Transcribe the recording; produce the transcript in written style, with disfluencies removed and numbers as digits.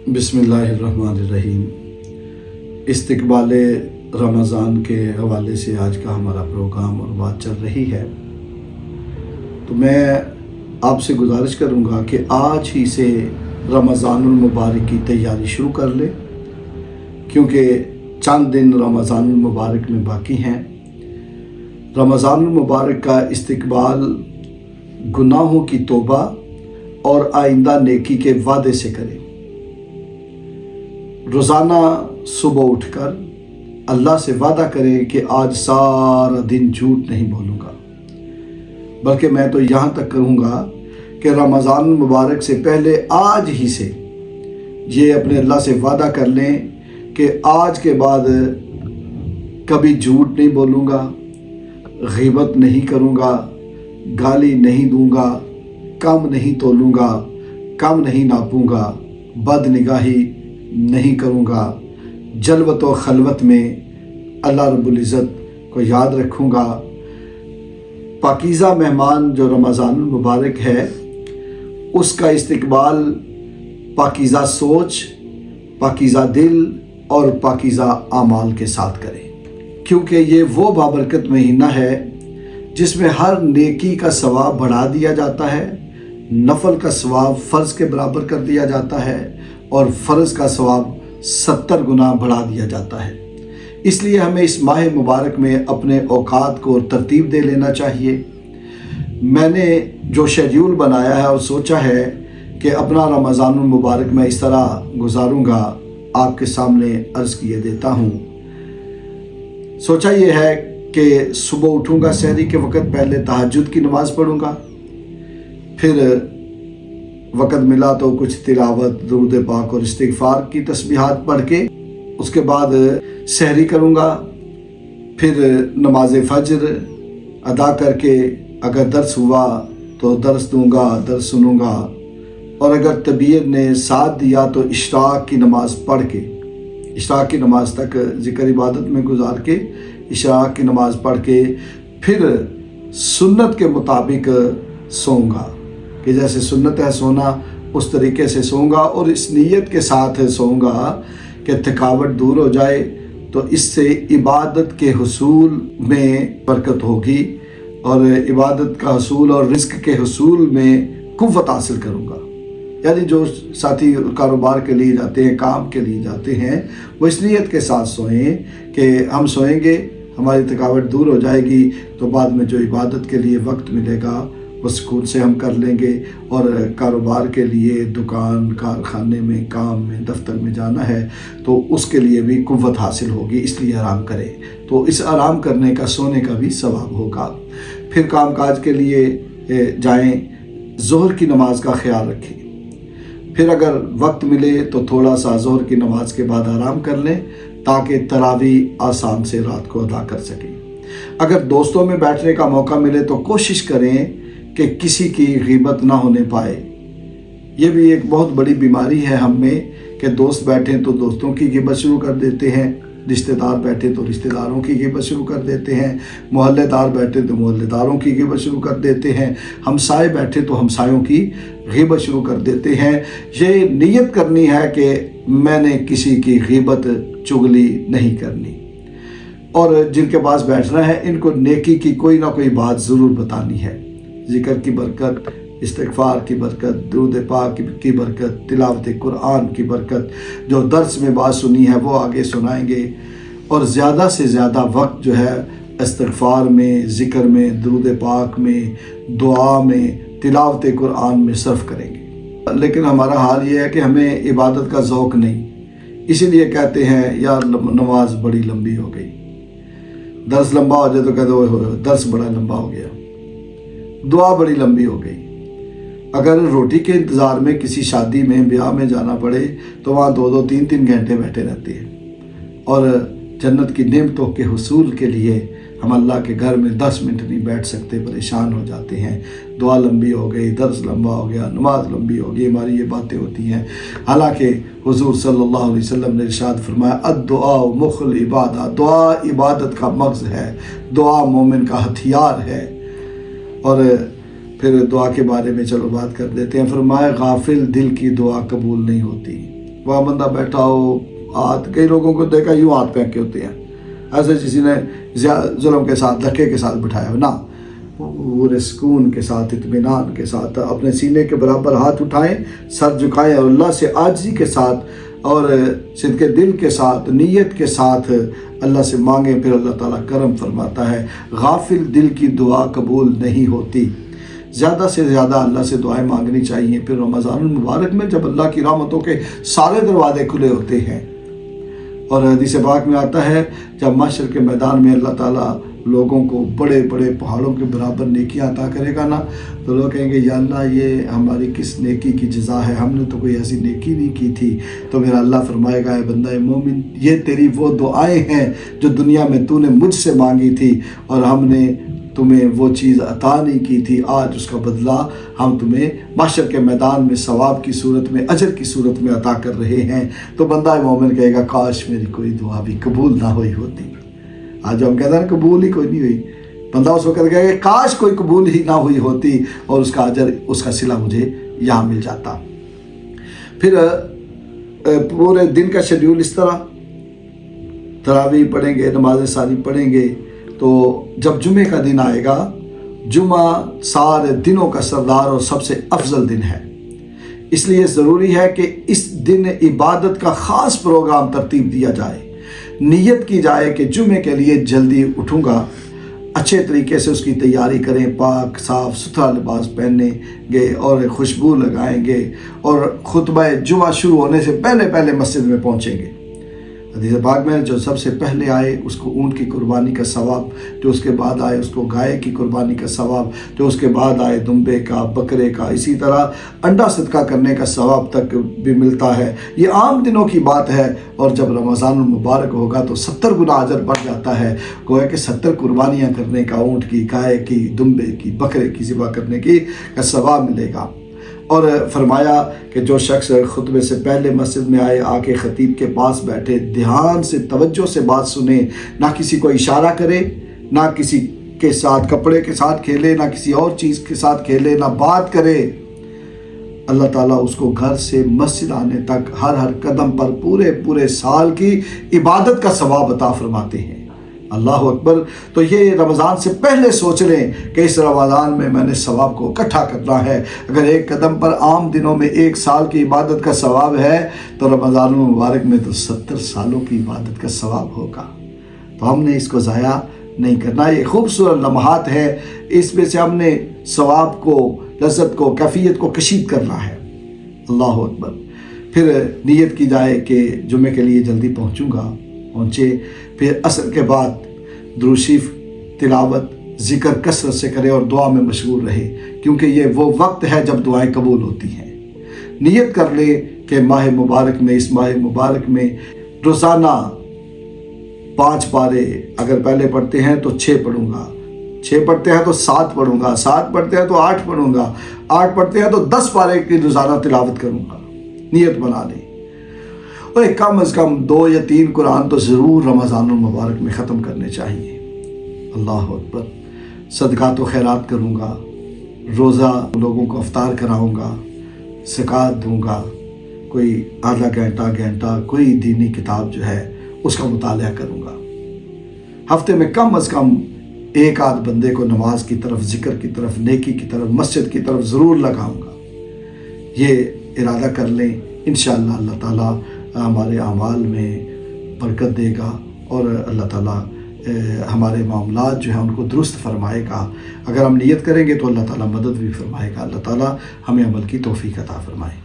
बिस्मिल्लाहिर्रहमानिर्रहीम। इस्तकबाल रमज़ान के हवाले से आज का हमारा प्रोग्राम और बात चल रही है। तो मैं आपसे गुजारिश करूँगा कि आज ही से रमज़ानुल मुबारक की तैयारी शुरू कर ले, क्योंकि चंद दिन रमज़ानुल मुबारक में बाकी हैं। रमज़ानुल मुबारक का इस्तकबाल गुनाहों की तौबा और आइंदा नेकी के वादे से करें। रोज़ाना सुबह उठकर अल्लाह से वादा करें कि आज सारा दिन झूठ नहीं बोलूँगा, बल्कि मैं तो यहाँ तक कहूँगा कि रमज़ान मुबारक से पहले आज ही से ये अपने अल्लाह से वादा कर लें कि आज के बाद कभी झूठ नहीं बोलूँगा, ग़ीबत नहीं करूँगा, गाली नहीं दूँगा, कम नहीं तोलूँगा, कम नहीं नापूँगा, बदनिगाही नहीं करूँगा, जलवत व खलवत में अल्लाह रब्बुल इज़्ज़त को याद रखूँगा। पाकीज़ा मेहमान जो रमज़ानुल मुबारक है उसका इस्तकबाल पाकीज़ा सोच, पाकीज़ा दिल और पाकीज़ा आमाल के साथ करें, क्योंकि ये वो बाबरकत महीना है जिसमें हर नेकी का सवाब बढ़ा दिया जाता है, नफल का सवाब फ़र्ज़ के बराबर कर दिया जाता है और फ़र्ज़ का सवाब 70 गुना बढ़ा दिया जाता है। इसलिए हमें इस माह मुबारक में अपने औकात को तरतीब दे लेना चाहिए। मैंने जो शेड्यूल बनाया है और सोचा है कि अपना रमज़ानुल मुबारक मैं इस तरह गुजारूँगा, आपके सामने अर्ज़ किए देता हूँ। सोचा ये है कि सुबह उठूँगा, सहरी के वक़्त पहले तहज्जुद की नमाज़ पढ़ूँगा, फिर वक़्त मिला तो कुछ तिलावत, दुरूद पाक और इस्तिग़फ़ार की तस्बीहात पढ़ के उसके बाद सहरी करूँगा, फिर नमाज फ़ज्र अदा करके अगर दर्स हुआ तो दर्स दूँगा, दर्स सुनूँगा, और अगर तबीयत ने साथ दिया तो इशराक़ की नमाज़ पढ़ के, इशराक़ की नमाज़ तक ज़िक्र इबादत में गुजार के इशराक़ की नमाज़ पढ़ के फिर सुन्नत के मुताबिक सोऊंगा कि जैसे सुन्नत है सोना उस तरीके से सोऊंगा, और इस नीयत के साथ सोऊंगा कि थकावट दूर हो जाए, तो इससे इबादत के हुसूल में बरकत होगी और इबादत का हुसूल और रिज़्क़ के हुसूल में कुव्वत हासिल करूँगा। यानी जो साथी कारोबार के लिए जाते हैं, काम के लिए जाते हैं, वो इस नीयत के साथ सोएं कि हम सोएंगे, हमारी थकावट दूर हो जाएगी, तो बाद में जो इबादत के लिए वक्त मिलेगा वो सुकून से हम कर लेंगे। और कारोबार के लिए दुकान, कारखाने में, काम में, दफ्तर में जाना है तो उसके लिए भी कुव्वत हासिल होगी, इसलिए आराम करें। तो इस आराम करने का, सोने का भी सवाब होगा। फिर काम काज के लिए जाएं, ज़ोहर की नमाज़ का ख्याल रखें। फिर अगर वक्त मिले तो थोड़ा सा ज़ोहर की नमाज के बाद आराम कर लें ताकि तरावी आसान से रात को अदा कर सकें। अगर दोस्तों में बैठने का मौका मिले तो कोशिश करें कि किसी की ग़ीबत ना होने पाए। ये भी एक बहुत बड़ी बीमारी है हम में कि दोस्त बैठे तो दोस्तों की ग़ीबत शुरू कर देते हैं, रिश्तेदार बैठे तो रिश्तेदारों की ग़ीबत शुरू कर देते हैं, मोहल्लेदार बैठे तो मोहल्लेदारों की ग़ीबत शुरू कर देते हैं, हमसाए बैठे तो हमसायों की ग़ीबत शुरू कर देते हैं। ये नीयत करनी है कि मैंने किसी की ग़ीबत, चुगली नहीं करनी, और जिनके पास बैठना है इनको नेकी की कोई ना कोई बात ज़रूर बतानी है। ज़िक्र की बरकत, इस्तिग़फ़ार की बरकत, दुरूद पाक की बरकत, तिलावत कुरान की बरकत, जो दर्स में बात सुनी है वो आगे सुनाएंगे, और ज़्यादा से ज़्यादा वक्त जो है इस्तिग़फ़ार में, ज़िक्र में, दुरूद पाक में, दुआ में, तिलावत कुरान में सर्फ करेंगे। लेकिन हमारा हाल ये है कि हमें इबादत का ज़ौक़ नहीं, इसीलिए कहते हैं यार नमाज बड़ी लंबी हो गई, दर्स लंबा हो जाए तो कहते हो दर्स बड़ा लंबा हो गया, दुआ बड़ी लंबी हो गई। अगर रोटी के इंतज़ार में किसी शादी में, ब्याह में जाना पड़े तो वहाँ 2-2, 3-3 घंटे बैठे रहते हैं, और जन्नत की नेमतों के हुसूल के लिए हम अल्लाह के घर में 10 मिनट नहीं बैठ सकते, परेशान हो जाते हैं। दुआ लंबी हो गई, दर्स लंबा हो गया, नमाज लंबी हो गई, हमारी ये बातें होती हैं। हालांकि हुजूर सल्लल्लाहु अलैहि वसल्लम ने इरशाद फरमाया, अद्दुआ मुखल इबादा, दुआ इबादत का मग़ज़ है, दुआ मोमिन का हथियार है। और फिर दुआ के बारे में चलो बात कर देते हैं। फरमाया गाफिल दिल की दुआ कबूल नहीं होती, वहाँ बंदा बैठा हो, हाथ, कई लोगों को देखा यूँ हाथ फेंक के होते हैं, ऐसे किसी ने जुल्म के साथ, धक्के के साथ बिठाया हो ना, पूरे सुकून के साथ, इत्मीनान के साथ अपने सीने के बराबर हाथ उठाएं, सर झुकाएं और अल्लाह से आजिज़ी के साथ और सिद्क़े दिल के साथ, नीयत के साथ अल्लाह से मांगें। फिर अल्लाह ताला करम फरमाता है। गाफिल दिल की दुआ कबूल नहीं होती, ज़्यादा से ज़्यादा अल्लाह से दुआएं मांगनी चाहिए। फिर रमज़ानुल मुबारक में जब अल्लाह की रहमतों के सारे दरवाजे खुले होते हैं, और हदीस पाक में आता है जब महशर के मैदान में अल्लाह ताला लोगों को बड़े बड़े पहाड़ों के बराबर नेकियां अता करेगा ना, तो लोग कहेंगे या अल्लाह ये हमारी किस नेकी की जज़ा है, हमने तो कोई ऐसी नेकी नहीं की थी। तो मेरा अल्लाह फरमाएगा, ए बंदा मोमिन, ये तेरी वो दुआएं हैं जो दुनिया में तूने मुझसे मांगी थी और हमने तुम्हें वो चीज़ अता नहीं की थी, आज उसका बदला हम तुम्हें महशर के मैदान में सवाब की सूरत में, अजर की सूरत में अता कर रहे हैं। तो बंदा मोमिन कहेगा काश मेरी कोई दुआ भी कबूल ना हुई होती। आज हम कहते हैं कबूल ही कोई नहीं हुई, बंदा उस वक्त कहेगा काश कोई कबूल ही ना हुई होती और उसका अजर, उसका सिला मुझे यहाँ मिल जाता। फिर पूरे दिन का शेड्यूल इस तरह, तरावी पढ़ेंगे, नमाज़ें सारी पढ़ेंगे। तो जब जुमे का दिन आएगा, जुमा सारे दिनों का सरदार और सबसे अफजल दिन है, इसलिए ज़रूरी है कि इस दिन इबादत का ख़ास प्रोग्राम तरतीब दिया जाए। नियत की जाए कि जुमे के लिए जल्दी उठूँगा, अच्छे तरीके से उसकी तैयारी करें, पाक साफ़ सुथरा लिबास पहनेंगे और खुशबू लगाएंगे और खुतबा जुमा शुरू होने से पहले पहले मस्जिद में पहुँचेंगे। हदीस पाक में जो सबसे पहले आए उसको ऊँट की कुर्बानी का सवाब, जो उसके बाद आए उसको गाय की कुर्बानी का सवाब, जो उसके बाद आए दुम्बे का, बकरे का, इसी तरह अंडा सदका करने का सवाब तक भी मिलता है। ये आम दिनों की बात है, और जब रमज़ानुल मुबारक होगा तो 70 गुना अजर बढ़ जाता है। गोया कि 70 कुर्बानियाँ करने का, ऊँट की, गाय की, दुम्बे की, बकरे की ज़िबा करने की का सवाब मिलेगा। और फरमाया कि जो शख्स खुतबे से पहले मस्जिद में आए, आके ख़तीब के पास बैठे, ध्यान से तवज्जो से बात सुने, ना किसी को इशारा करे, ना किसी के साथ कपड़े के साथ खेले, ना किसी और चीज़ के साथ खेले, ना बात करे, अल्लाह ताला उसको घर से मस्जिद आने तक हर कदम पर पूरे पूरे साल की इबादत का सवाब अता फरमाते हैं। अल्लाह अकबर। तो ये रमज़ान से पहले सोच लें कि इस रमज़ान में मैंने सवाब को इकट्ठा करना है। अगर एक कदम पर आम दिनों में 1 साल की इबादत का सवाब है, तो रमज़ान मुबारक में तो 70 सालों की इबादत का सवाब होगा। तो हमने इसको ज़ाया नहीं करना। ये खूबसूरत लम्हात है, इसमें से हमने सवाब को, लज़्ज़त को, कैफियत को कशीद करना है। अल्लाह अकबर। फिर नियत की जाए कि जुमे के लिए जल्दी पहुँचे। फिर असर के बाद दुरूद शरीफ तिलावत, ज़िक्र कसरत से करे और दुआ में मशगूल रहे, क्योंकि ये वो वक्त है जब दुआएं कबूल होती हैं। नियत कर ले कि माह मुबारक में, इस माह मुबारक में रोज़ाना 5 पारे अगर पहले पढ़ते हैं तो 6 पढ़ूँगा, 6 पढ़ते हैं तो 7 पढ़ूँगा, 7 पढ़ते हैं तो 8 पढ़ूँगा, 8 पढ़ते हैं तो 10 पारे की रोज़ाना तिलावत करूँगा। नियत बना लें। और कम अज़ कम 2 या 3 कुरान तो ज़रूर रमज़ानुल मुबारक में ख़त्म करने चाहिए। अल्लाह अकबर। सदका तो खैरात करूँगा, रोज़ा लोगों को अफ्तार कराऊँगा, ज़कात दूँगा, कोई आधा घंटा कोई दीनी किताब जो है उसका मुताला करूँगा। हफ्ते में कम अज़ कम 1 आध बंदे को नमाज की तरफ, ज़िक्र की तरफ, नेकी की तरफ, मस्जिद की तरफ ज़रूर लगाऊँगा। ये इरादा कर लें, इंशाअल्लाह अल्लाह ताला हमारे अमाल में बरकत देगा और अल्लाह ताला हमारे मामलात जो हैं उनको दुरुस्त फरमाएगा। अगर हम नियत करेंगे तो अल्लाह ताला मदद भी फरमाएगा। अल्लाह ताला हमें अमल की तौफीक अता फरमाए।